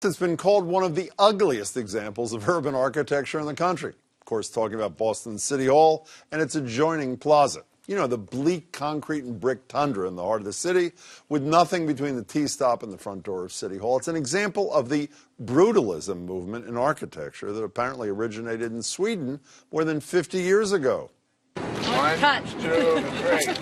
It's been called one of the ugliest examples of urban architecture in the country. Of course, talking about Boston City Hall and its adjoining plaza. You know, the bleak concrete and brick tundra in the heart of the city with nothing between the T-stop and the front door of City Hall. It's an example of the brutalism movement in architecture that apparently originated in Sweden more than 50 years ago. 1, 2, 3.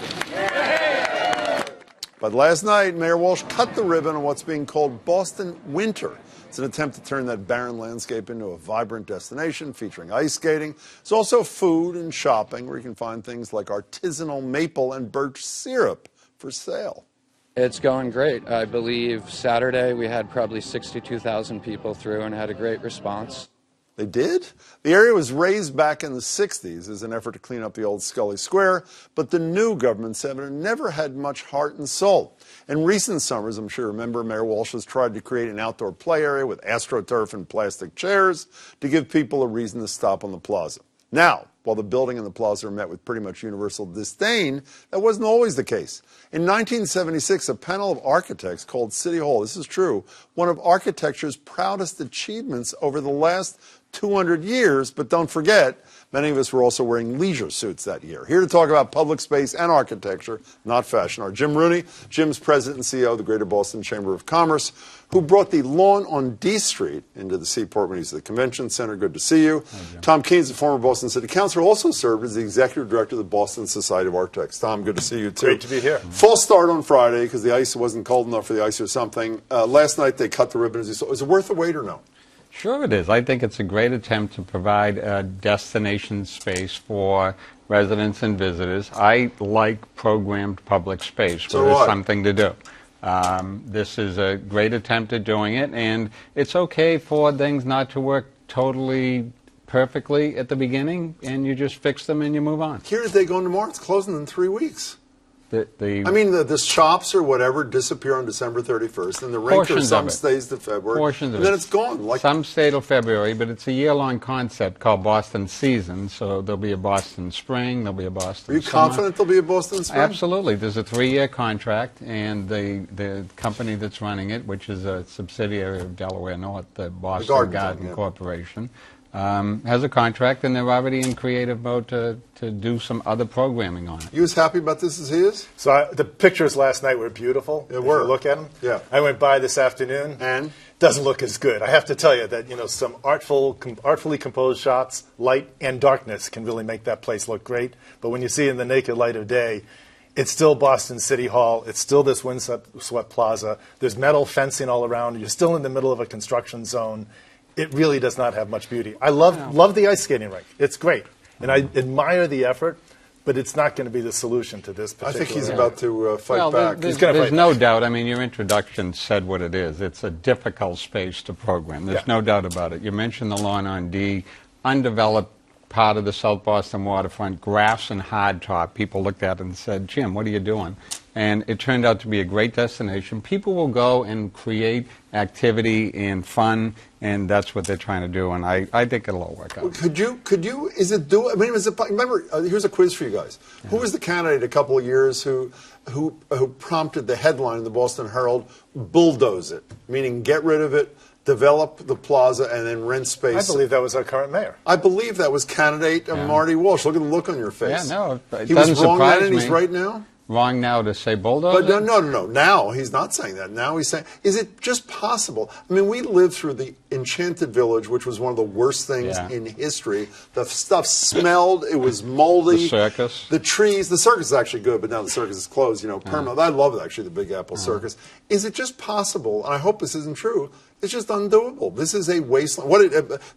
But last night, Mayor Walsh cut the ribbon on what's being called Boston Winter. It's an attempt to turn that barren landscape into a vibrant destination featuring ice skating. There's also food and shopping where you can find things like artisanal maple and birch syrup for sale. It's going great. I believe Saturday we had probably 62,000 people through and had a great response. They did? The area was raised back in the 60s as an effort to clean up the old Scully Square, but the new government said it never had much heart and soul. In recent summers, I'm sure you remember, Mayor Walsh has tried to create an outdoor play area with AstroTurf and plastic chairs to give people a reason to stop on the plaza. Now, while the building and the plaza are met with pretty much universal disdain, that wasn't always the case. In 1976, a panel of architects called City Hall, this is true, one of architecture's proudest achievements over the last 200 years, but don't forget, many of us were also wearing leisure suits that year. Here to talk about public space and architecture, not fashion, are Jim Rooney. Jim's president and CEO of the Greater Boston Chamber of Commerce, who brought the lawn on D Street into the Seaport when he was at the Convention Center. Good to see you. Tom Keynes, the former Boston City Councilor, also served as the executive director of the Boston Society of Architects. Tom, good to see you, too. Great to be here. False start on Friday because the ice wasn't cold enough for the ice or something. Last night they cut the ribbon, as you saw. Is it worth the wait or no? Sure it is. I think it's a great attempt to provide a destination space for residents and visitors. I like programmed public space where there's something to do. This is a great attempt at doing it, and it's okay for things not to work totally perfectly at the beginning, and you just fix them and you move on. Here they go tomorrow. It's closing in 3 weeks. I mean, the shops or whatever disappear on December 31st, and the rink or some stays to February, and then it's gone. Like some stay till February, but it's a year-long concept called Boston Season, so there'll be a Boston Spring, there'll be a Boston Are you Summer. confident there'll be a Boston Spring? Absolutely. There's a 3-year contract, and the company that's running it, which is a subsidiary of Delaware North, the Boston Garden Corporation, has a contract, and they're already in creative mode to do some other programming on it. You as happy about this as he is? So the pictures last night were beautiful. They were. If you look at them. Yeah. I went by this afternoon. And? Doesn't look as good. I have to tell you that, you know, some artfully composed shots, light and darkness, can really make that place look great. But when you see it in the naked light of day, it's still Boston City Hall. It's still this windswept plaza. There's metal fencing all around. You're still in the middle of a construction zone. It really does not have much beauty. I love the ice skating rink. It's great. And I admire the effort, but it's not going to be the solution to this particular. I think he's about to fight back. There's no doubt. I mean, your introduction said what it is. It's a difficult space to program. There's no doubt about it. You mentioned the lawn on D, undeveloped part of the South Boston waterfront, grass and hardtop. People looked at it and said, Jim, what are you doing? And it turned out to be a great destination. People will go and create activity and fun, and that's what they're trying to do, and I think it'll all work out. Could you, is it do, I mean, remember, here's a quiz for you guys. Yeah. Who was the candidate a couple of years who prompted the headline in the Boston Herald, bulldoze it, meaning get rid of it, develop the plaza, and then rent space? I believe that was our current mayor. I believe that was candidate Marty Walsh. Look at the look on your face. Yeah, no, he was wrong then and he's right now? Wrong now to say bulldozer? But no. Now he's not saying that. Now he's saying, is it just possible? I mean, we lived through the Enchanted Village, which was one of the worst things in history. The stuff smelled. It was moldy. The circus. The trees. The circus is actually good, but now the circus is closed. You know, permanent. I love actually the Big Apple Circus. Is it just possible? And I hope this isn't true. It's just undoable. This is a wasteland.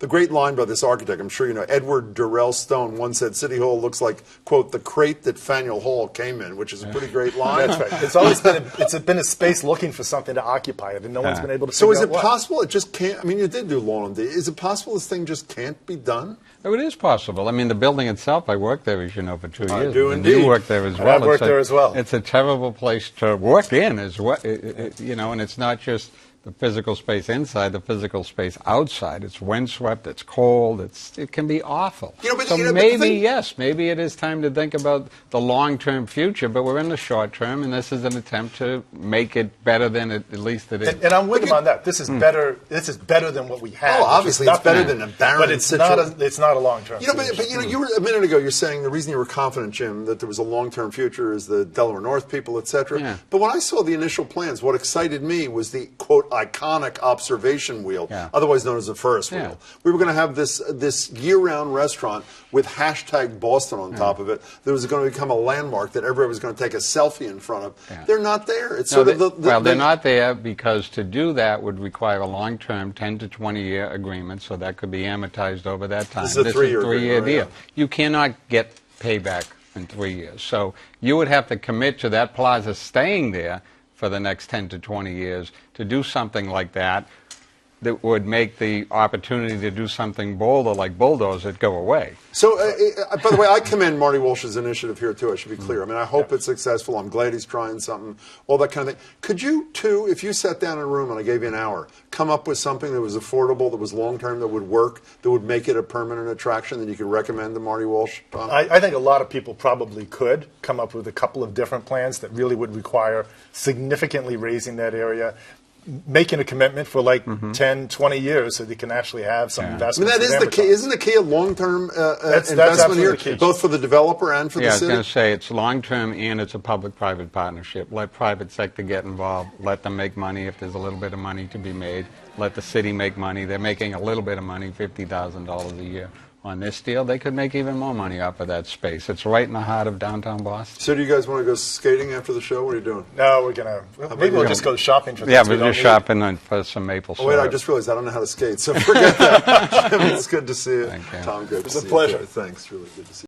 The great line by this architect, I'm sure you know, Edward Durrell Stone, once said, City Hall looks like, quote, the crate that Faneuil Hall came in, which is a pretty great line. That's right. It's always been a space looking for something to occupy it, and no one's been able to figure out So is it possible it just can't, I mean, you did do lawn on D. Is it possible this thing just can't be done? Oh, it is possible. I mean, the building itself, I worked there, as you know, for 2 years. I do indeed. You worked there as well. I've worked there as well. It's a terrible place to work in, as well, you know, and it's not just the physical space inside, the physical space outside. It's windswept, it's cold, it can be awful. So maybe, yes, maybe it is time to think about the long-term future, but we're in the short term, and this is an attempt to make it better than at least it is. And I'm with him on that. This is better. This is better than what we had. Oh, obviously, it's better than a barren but it's not a long-term. But you were a minute ago. You're saying the reason you were confident, Jim, that there was a long-term future is the Delaware North people, etc. Yeah. But when I saw the initial plans, what excited me was the quote iconic observation wheel, otherwise known as the Ferris wheel. We were going to have this year-round restaurant with hashtag Boston on top of it. That was going to become a landmark that everybody was going to take a selfie in front of. They're not there. It's they're not there because to do that would require a long-term 10 to 20-year agreement, so that could be amortized over that time. This is a three-year deal. Yeah. You cannot get payback in 3 years. So you would have to commit to that plaza staying there for the next 10 to 20 years to do something like that would make the opportunity to do something bolder like Bulldozer go away. So, by the way, I commend Marty Walsh's initiative here, too. I should be clear. I mean, I hope it's successful. I'm glad he's trying something, all that kind of thing. Could you, too, if you sat down in a room and I gave you an hour, come up with something that was affordable, that was long-term, that would work, that would make it a permanent attraction that you could recommend to Marty Walsh? I think a lot of people probably could come up with a couple of different plans that really would require significantly raising that area, making a commitment for like 10, 20 years so they can actually have some investment. I mean, that is the key. Isn't the key a long-term investment here, both for the developer and for the city? I was going to say it's long-term and it's a public-private partnership. Let private sector get involved. Let them make money if there's a little bit of money to be made. Let the city make money. They're making a little bit of money, $50,000 a year. On this deal, they could make even more money off of that space. It's right in the heart of downtown Boston. So do you guys want to go skating after the show? What are you doing? No, we're going to... Maybe we'll just go shopping for things Yeah, we're just shopping for some maple syrup. Oh, wait, I just realized I don't know how to skate, so forget that. Jim, it's good to see you. Thank you. Tom, good to see you. It's a pleasure. Thanks, really good to see you.